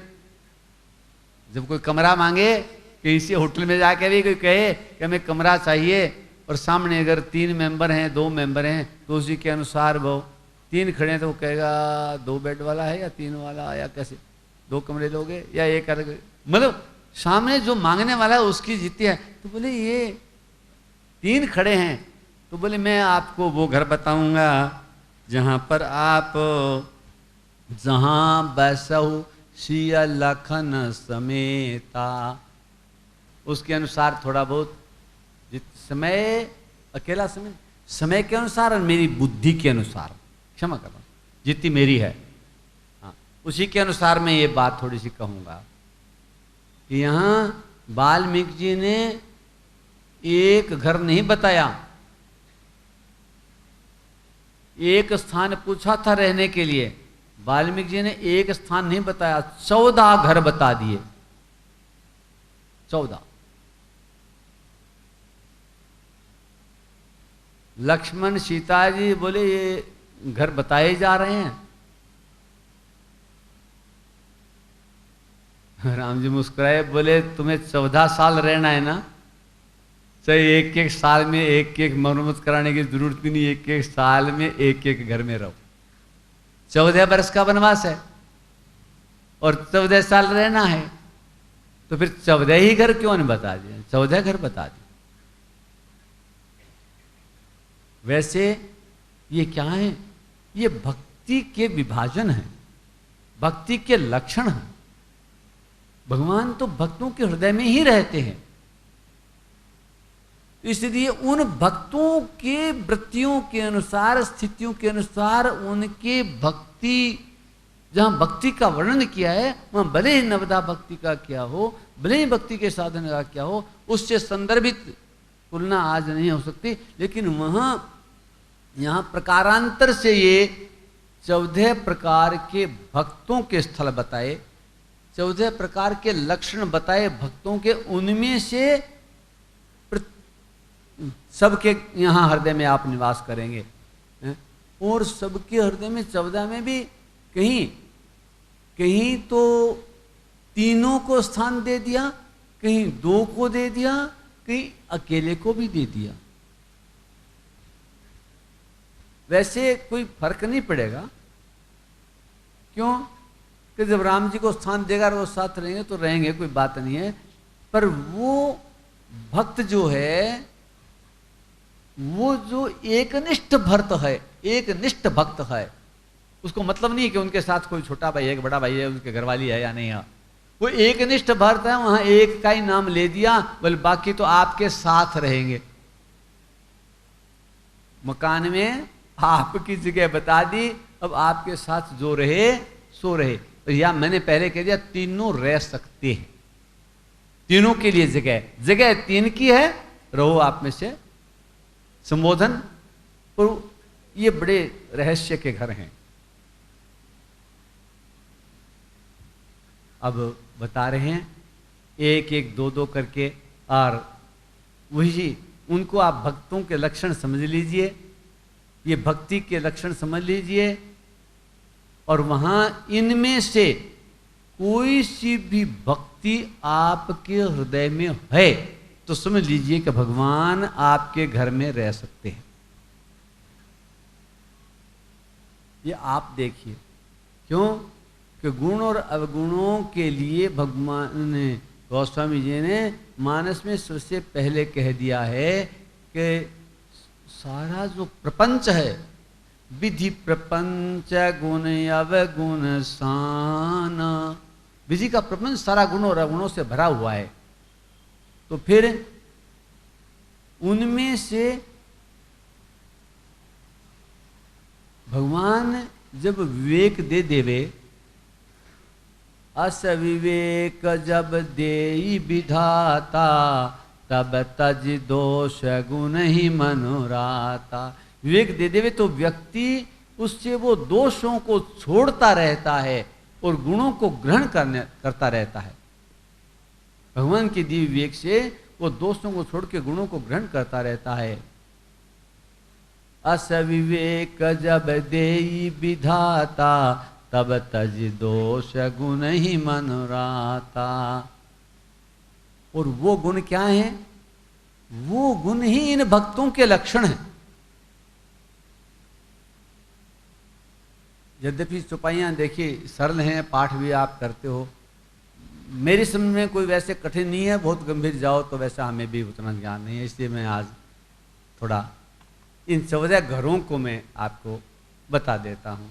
Speaker 1: जब कोई कमरा मांगे, किसी होटल में जाकर भी कोई कहे कि हमें कमरा चाहिए, और सामने अगर 3 मेंबर हैं 2 मेंबर हैं तो उसी के अनुसार वो 3 खड़े हैं तो वो कहेगा 2 बेड वाला है या 3 वाला, या कैसे 2 कमरे लोगे या एक अलग, मतलब सामने जो मांगने वाला है उसकी जीती है। तो बोले ये 3 खड़े हैं, तो बोले मैं आपको वो घर बताऊंगा जहाँ पर आप जहाँ बसहु सिय लखन समेता। उसके अनुसार थोड़ा बहुत जित समय, अकेला समय, समय के अनुसार और मेरी बुद्धि के अनुसार, क्षमा करना जितनी मेरी है, हाँ उसी के अनुसार मैं ये बात थोड़ी सी कहूँगा कि यहाँ वाल्मीकि जी ने एक घर नहीं बताया, एक स्थान पूछा था रहने के लिए। वाल्मीकि जी ने एक स्थान नहीं बताया, 14 घर बता दिए, 14। लक्ष्मण सीता जी बोले ये घर बताए जा रहे हैं। राम जी मुस्कुराए, बोले तुम्हें 14 साल रहना है ना, चाहे एक साल में एक मरम्मत कराने की जरूरत भी नहीं, एक साल में एक घर में रहो। 14 वर्ष का वनवास है और 14 साल रहना है, तो फिर 14 ही घर क्यों नहीं बता दिए, 14 घर बता दिए। वैसे ये क्या है, ये भक्ति के विभाजन है, भक्ति के लक्षण हैं। भगवान तो भक्तों के हृदय में ही रहते हैं, इसलिए उन भक्तों के वृत्तियों के अनुसार, स्थितियों के अनुसार उनके भक्ति, जहां भक्ति का वर्णन किया है वहां भले ही नवदा भक्ति का क्या हो, भले ही भक्ति के साधन का क्या हो, उससे संदर्भित तुलना आज नहीं हो सकती। लेकिन वहां यहां प्रकारांतर से ये 14 प्रकार के भक्तों के स्थल बताए, 14 प्रकार के लक्षण बताए भक्तों के, उनमें से सबके यहाँ हृदय में आप निवास करेंगे। और सबके हृदय में 14 में भी कहीं कहीं तो तीनों को स्थान दे दिया, कहीं 2 को दे दिया, कहीं अकेले को भी दे दिया। वैसे कोई फर्क नहीं पड़ेगा, क्यों कि जब राम जी को स्थान देगा वो साथ रहेंगे तो रहेंगे, कोई बात नहीं है। पर वो भक्त जो है, वो जो एकनिष्ठ भक्त है, एकनिष्ठ भक्त है, उसको मतलब नहीं है कि उनके साथ कोई छोटा भाई है कि बड़ा भाई है, उनके घरवाली है या नहीं है, वो एकनिष्ठ भक्त है। वहां एक का ही नाम ले दिया, बोले बाकी तो आपके साथ रहेंगे। मकान में आपकी जगह बता दी, अब आपके साथ जो रहे सो रहे। या मैंने पहले कह दिया तीनों रह सकते हैं, तीनों के लिए जगह 3 की है, रहो आप में से संबोधन। और ये बड़े रहस्य के घर हैं। अब बता रहे हैं 1 2 करके, और वही उनको आप भक्तों के लक्षण समझ लीजिए, ये भक्ति के लक्षण समझ लीजिए। और वहां इनमें से कोई सी भी भक्ति आपके हृदय में है तो समझ लीजिए कि भगवान आपके घर में रह सकते हैं। ये आप देखिए, क्यों कि गुण और अवगुणों के लिए भगवान ने, गोस्वामी जी ने मानस में सबसे पहले कह दिया है कि सारा जो प्रपंच है, विधि प्रपंच गुण अवगुण सान, विधि का प्रपंच सारा गुणों और अवगुणों से भरा हुआ है। तो फिर उनमें से भगवान जब विवेक दे देवे, अस विवेक जब देई विधाता, तब तज दोष गुण ही मनोराता। विवेक दे देवे तो व्यक्ति उससे वो दोषों को छोड़ता रहता है और गुणों को ग्रहण करता रहता है। भगवान की दी विवेक से वो दोषों को छोड़ के गुणों को ग्रहण करता रहता है। अस विवेक जब देई विधाता, तब तज दोष गुण ही मनोराता। और वो गुण क्या है? वो गुण ही इन भक्तों के लक्षण हैं। यद्यपि चौपाइयां देखिए सरल हैं, पाठ भी आप करते हो, मेरी समझ में कोई वैसे कठिन नहीं है। बहुत गंभीर जाओ तो वैसा हमें भी उतना ज्ञान नहीं है, इसलिए मैं आज थोड़ा इन 14 घरों को मैं आपको बता देता हूं।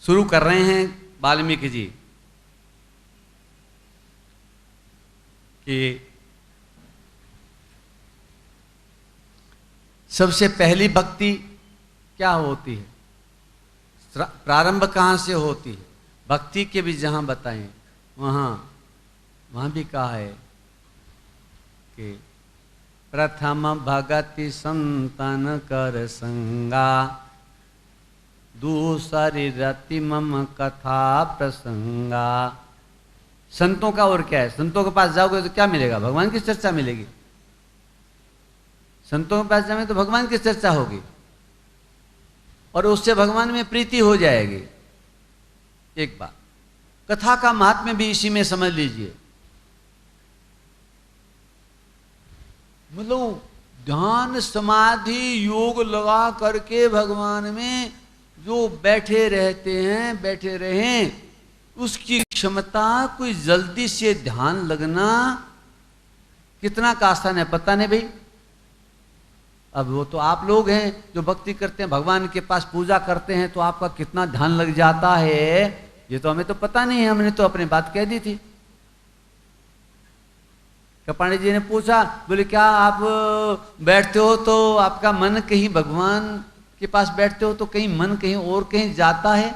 Speaker 1: शुरू कर रहे हैं वाल्मीकि जी कि सबसे पहली भक्ति क्या होती है, प्रारंभ कहाँ से होती है। भक्ति के भी जहाँ बताएं वहाँ भी कहा है कि प्रथम भगति संतन कर संगा, दूसरी रति मम कथा प्रसंगा। संतों का और क्या है? संतों के पास जाओगे तो क्या मिलेगा? भगवान की चर्चा मिलेगी। संतों के पास जाओगे तो भगवान की चर्चा होगी और उससे भगवान में प्रीति हो जाएगी। एक बात, कथा का महात्म्य भी इसी में समझ लीजिए। मतलब ध्यान समाधि योग लगा करके भगवान में जो बैठे रहते हैं, बैठे रहें, उसकी क्षमता, कोई जल्दी से ध्यान लगना कितना का आसान है पता नहीं भाई। अब वो तो आप लोग हैं जो भक्ति करते हैं, भगवान के पास पूजा करते हैं, तो आपका कितना ध्यान लग जाता है ये तो हमें तो पता नहीं है। हमने तो अपनी बात कह दी थी। कपाणी जी ने पूछा, बोले क्या आप बैठते हो तो आपका मन कहीं भगवान के पास बैठते हो तो कहीं मन कहीं और कहीं जाता है?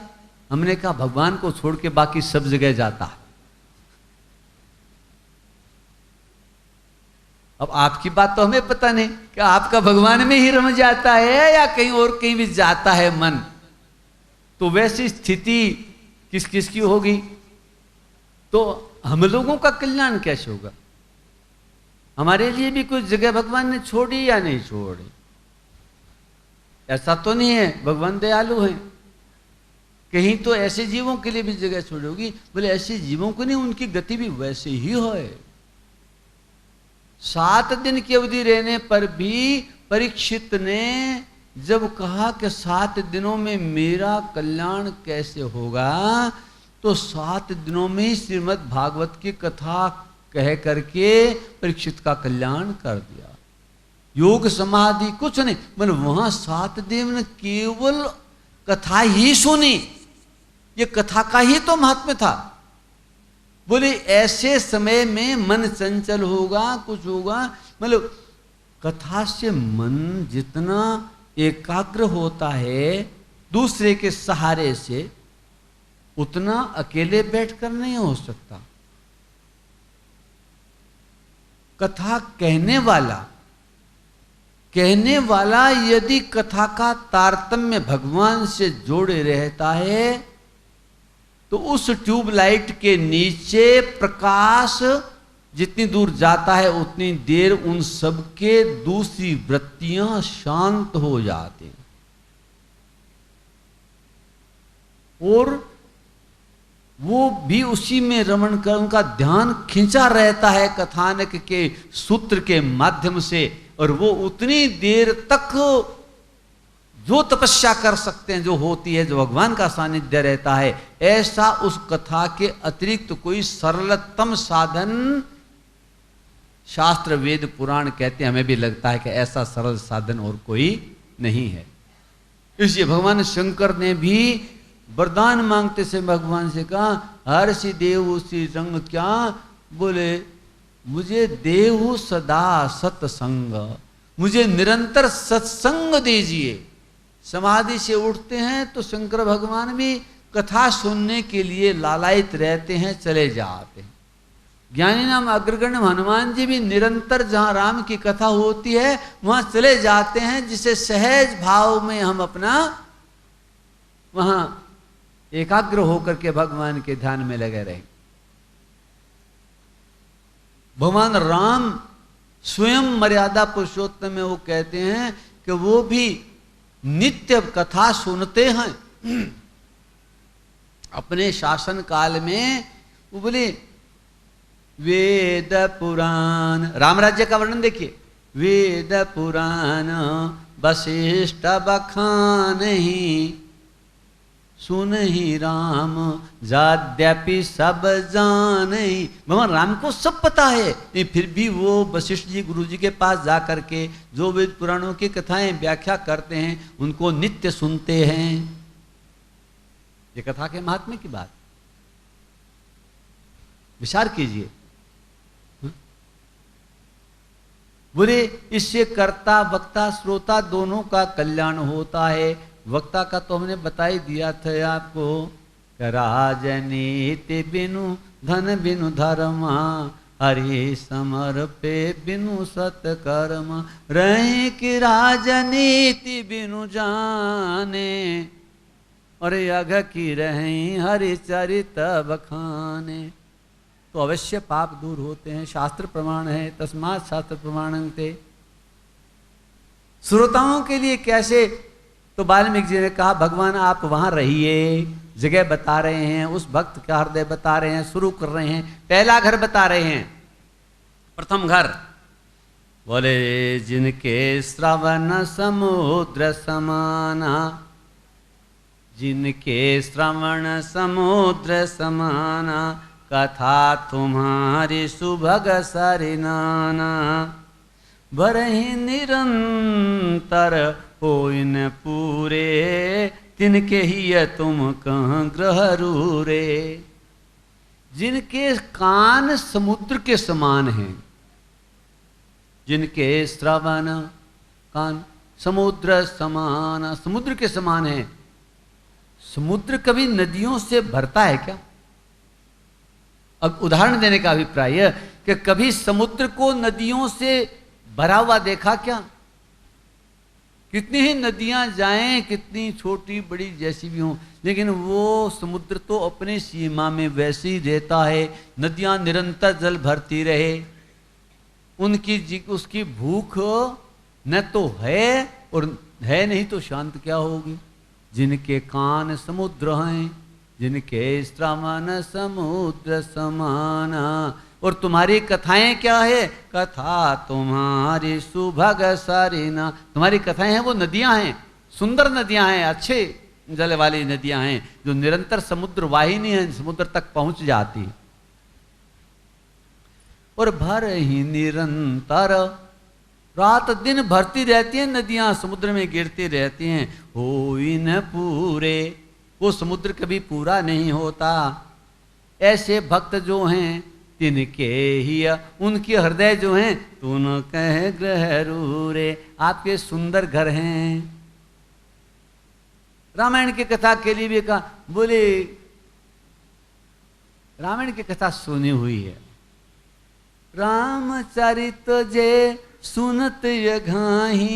Speaker 1: हमने कहा भगवान को छोड़ के बाकी सब जगह जाता है। अब आपकी बात तो हमें पता नहीं कि आपका भगवान में ही रम जाता है या कहीं और कहीं भी जाता है मन। तो वैसी स्थिति किस किस की होगी तो हम लोगों का कल्याण कैसे होगा? हमारे लिए भी कुछ जगह भगवान ने छोड़ी या नहीं छोड़ी? ऐसा तो नहीं है, भगवान दयालु हैं। कहीं तो ऐसे जीवों के लिए भी जगह छोड़ी होगी। बोले ऐसे जीवों को नहीं, उनकी गति भी वैसे ही है। 7 दिन की अवधि रहने पर भी परीक्षित ने जब कहा कि 7 दिनों में मेरा कल्याण कैसे होगा, तो 7 दिनों में ही श्रीमद् भागवत की कथा कह करके परीक्षित का कल्याण कर दिया। योग समाधि कुछ नहीं, मतलब वहां 7 दिन केवल कथा ही सुनी। ये कथा का ही तो महत्व था। बोले ऐसे समय में मन चंचल होगा, कुछ होगा, मतलब कथा से मन जितना एकाग्र होता है दूसरे के सहारे से, उतना अकेले बैठकर नहीं हो सकता। कथा कहने वाला यदि कथा का तारतम्य भगवान से जोड़े रहता है तो उस ट्यूबलाइट के नीचे प्रकाश जितनी दूर जाता है उतनी देर उन सबके दूसरी वृत्तियां शांत हो जाती और वो भी उसी में रमण कर उनका ध्यान खिंचा रहता है कथानक के सूत्र के माध्यम से। और वो उतनी देर तक जो तपस्या कर सकते हैं जो होती है, जो भगवान का सानिध्य रहता है, ऐसा उस कथा के अतिरिक्त कोई सरलतम साधन शास्त्र वेद पुराण कहते हैं, हमें भी लगता है कि ऐसा सरल साधन और कोई नहीं है। इसलिए भगवान शंकर ने भी वरदान मांगते से भगवान से कहा, हर्षि देव श्री रंग क्या, बोले मुझे देव सदा सत्संग, मुझे निरंतर सत्संग दीजिए। समाधि से उठते हैं तो शंकर भगवान भी कथा सुनने के लिए लालायित रहते हैं, चले जाते हैं। ज्ञानी नाम अग्रगण्य हनुमान जी भी निरंतर जहां राम की कथा होती है वहां चले जाते हैं, जिसे सहज भाव में हम अपना वहां एकाग्र होकर के भगवान के ध्यान में लगे रहे। भगवान राम स्वयं मर्यादा पुरुषोत्तम में वो कहते हैं कि वो भी नित्य कथा सुनते हैं। अपने शासन काल में वो बोले वेद पुराण, राम राज्य का वर्णन देखिए, वेद पुराण वशिष्ठ बखान ही, सुन ही राम जाद्यपि सब जान ही। भगवान राम को सब पता है, लेकिन फिर भी वो वशिष्ठ जी गुरु जी के पास जा करके जो वेद पुराणों की कथाएं व्याख्या करते हैं उनको नित्य सुनते हैं। ये कथा के महात्म्य की बात, विचार कीजिए। बोले इससे कर्ता वक्ता श्रोता दोनों का कल्याण होता है। वक्ता का तो हमने बता ही दिया था आपको, राजनीति बिनु धन बिनु धर्मा, हरि समर्पे बिनु सत्कर्म, रहे कि राजनीति बिनु जाने, और अघ की रहे हरि चरित बखाने। तो अवश्य पाप दूर होते हैं, शास्त्र प्रमाण है, तस्मात् शास्त्र प्रमाणं ते। श्रोताओं के लिए कैसे, तो वाल्मीकि जी ने कहा भगवान आप वहां रहिए, जगह बता रहे हैं, उस भक्त का हृदय बता रहे हैं, शुरू कर रहे हैं, पहला घर बता रहे हैं। प्रथम घर बोले जिनके श्रवण समुद्र समाना, जिनके श्रवण समुद्र समाना, कथा तुम्हारी सुभग सरिनाना, भरहि निरंतर होइन पूरे, तिनके ही तुम कहाँ ग्रह रूरे। जिनके कान समुद्र के समान हैं, जिनके श्रवण कान समुद्र समान, समुद्र के समान है। समुद्र कभी नदियों से भरता है क्या? अब उदाहरण देने का अभिप्राय है कि कभी समुद्र को नदियों से भरा हुआ देखा क्या? कितनी ही नदियां जाएं, कितनी छोटी बड़ी जैसी भी हों, लेकिन वो समुद्र तो अपनी सीमा में वैसे ही रहता है। नदियां निरंतर जल भरती रहे, उसकी भूख न तो है और है नहीं तो शांत क्या होगी। जिनके कान समुद्र हैं, जिनके श्रवण समुद्र समाना, और तुम्हारी कथाएं क्या है? कथा तुम्हारी सुभग सरिना, तुम्हारी कथाएं हैं वो नदियां हैं, सुंदर नदियां हैं, अच्छे जल वाली नदियां हैं, जो निरंतर समुद्र वाहिनी है, समुद्र तक पहुंच जाती। और भर ही निरंतर, रात दिन भरती रहती हैं नदियां, समुद्र में गिरती रहती हैं। हो इन पूरे, वो समुद्र कभी पूरा नहीं होता। ऐसे भक्त जो हैं तिनके ही, उनके हृदय जो हैं तुन कह ग्रह रूरे, आपके सुंदर घर हैं। रामायण की कथा के लिए भी कहा, बोले रामायण की कथा सुनी हुई है। रामचरित जे सुनत यघाही,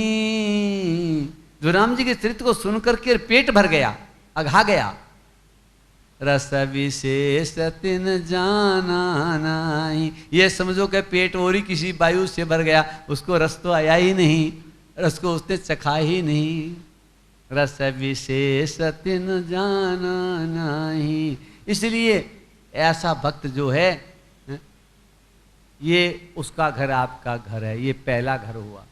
Speaker 1: जो राम जी के चरित्र को सुनकर के पेट भर गया, अघा गया। रस विशेष तिन जाना नहीं, ये समझो कि पेट और ही किसी वायु से भर गया, उसको रस तो आया ही नहीं, रस को उसने चखा ही नहीं। रस विशेष तिन जाना नहीं, इसलिए ऐसा भक्त जो है ये उसका घर आपका घर है। ये पहला घर हुआ।